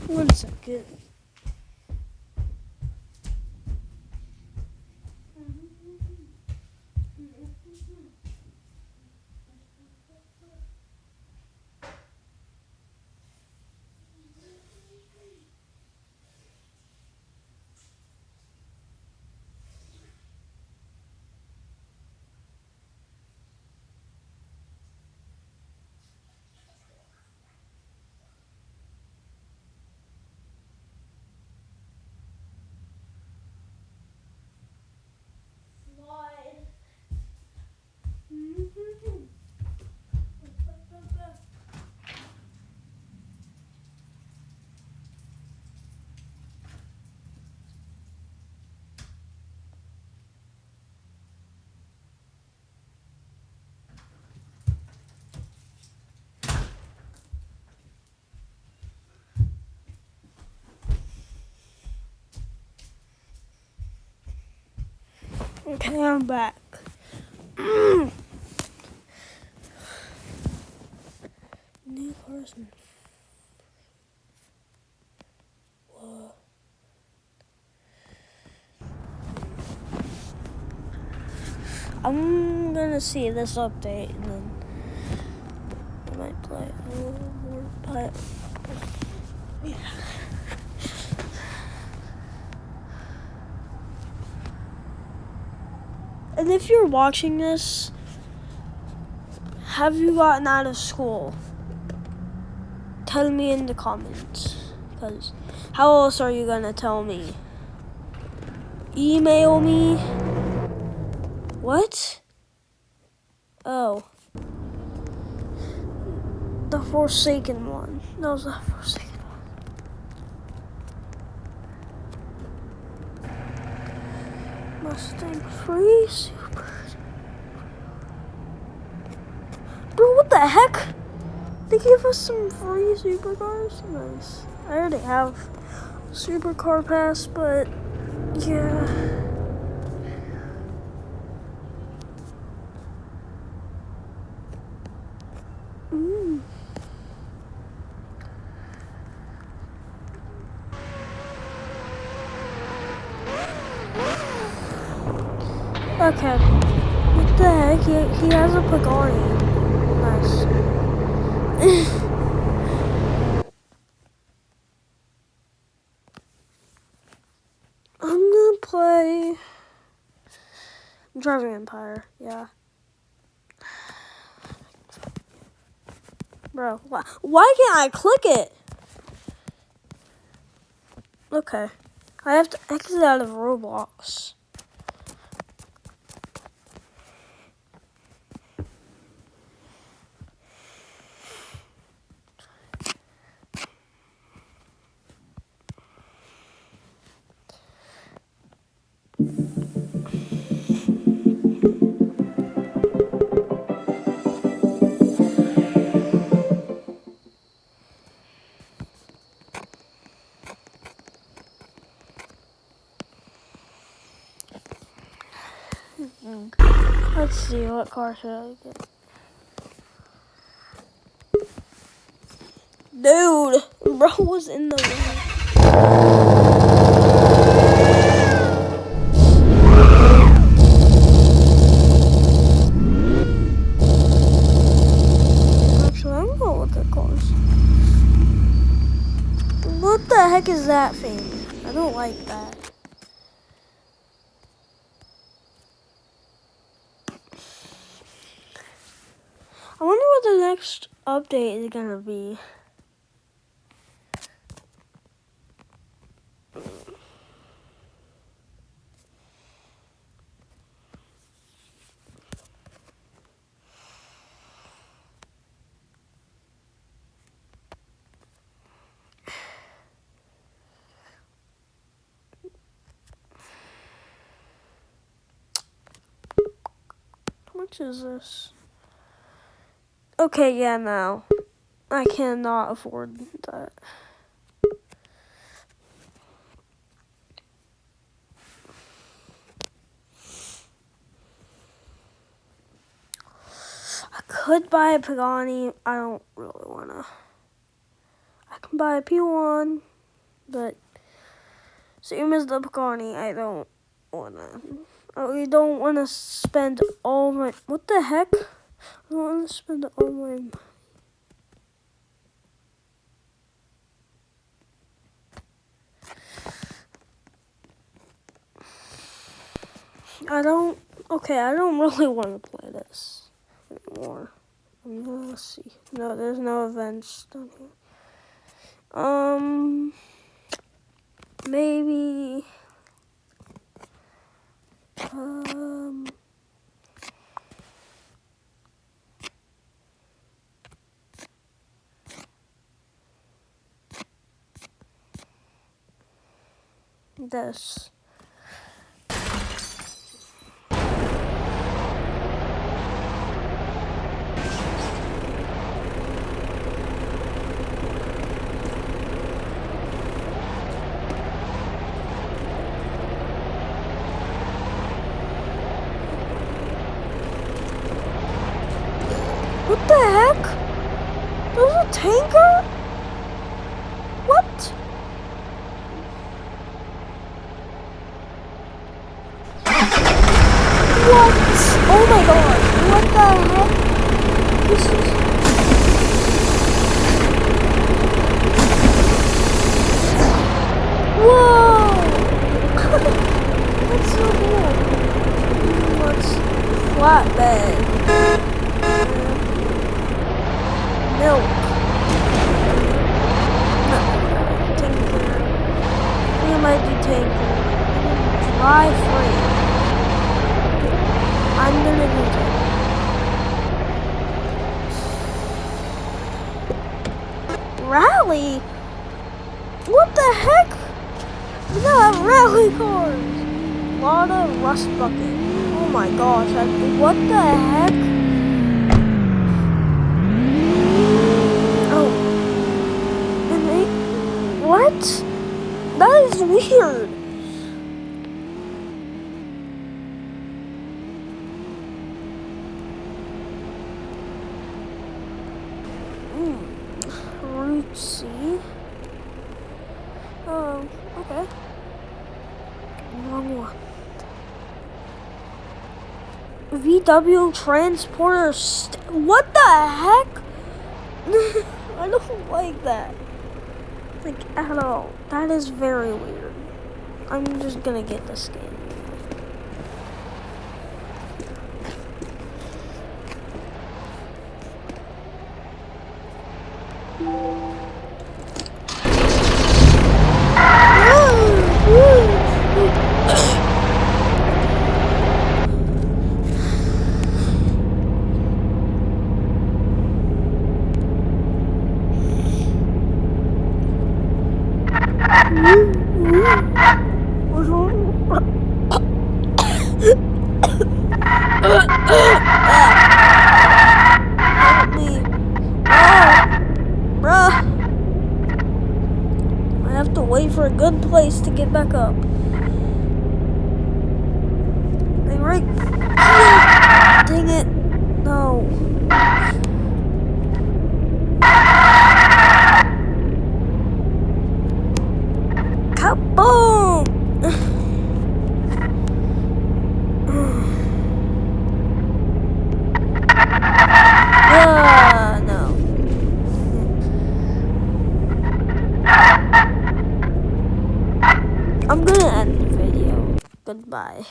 1 second. Okay, I'm back. New person. Whoa. I'm gonna see this update and then I might play a little more, but yeah. And if you're watching this, have you gotten out of school? Tell me in the comments, because how else are you gonna tell me? Email me? What? Oh. The Forsaken one. That was the Forsaken one. Mustang free super. Bro, what the heck? They gave us some free supercars? Nice. I already have supercar pass, but yeah. Okay. What the heck? He has a Pagani. Nice. I'm gonna play Driving Empire, yeah. Bro, why can't I click it? Okay. I have to exit out of Roblox. Let's see, what car should I get? Dude, bro was in the room. Actually, I'm gonna look at cars. What the heck is that thing? I don't like that. I wonder what the next update is gonna be. How much is this? Okay, yeah, no. I cannot afford that. I could buy a Pagani. I don't really wanna. I can buy a P1. But same as the Bacardi, I don't wanna. I don't wanna spend all my. What the heck? I don't wanna spend all my. I don't. Okay, I don't really want to play this anymore. Let's see. No, there's no events down here. Maybe. This. What the heck? There's a tanker? What? What? Oh my god. What the heck? This is... Whoa! That's so cool. What's flatbed? Milk. No. Tanker. I think it might be tanker. Dry free. I'm gonna do that. Rally? What the heck? We got rally cars. Lot of rust bucket. Oh my gosh. What the heck? Oh. And they... What? That is weird. Route C. Oh, okay. Wrong one. VW transporter. What the heck? I don't like that. Like at all. That is very weird. I'm just gonna get this game. Help me. Bruh. I have to wait for a good place to get back up. Like right here. Dang it. No. Kaboom! No. I'm gonna end the video. Goodbye.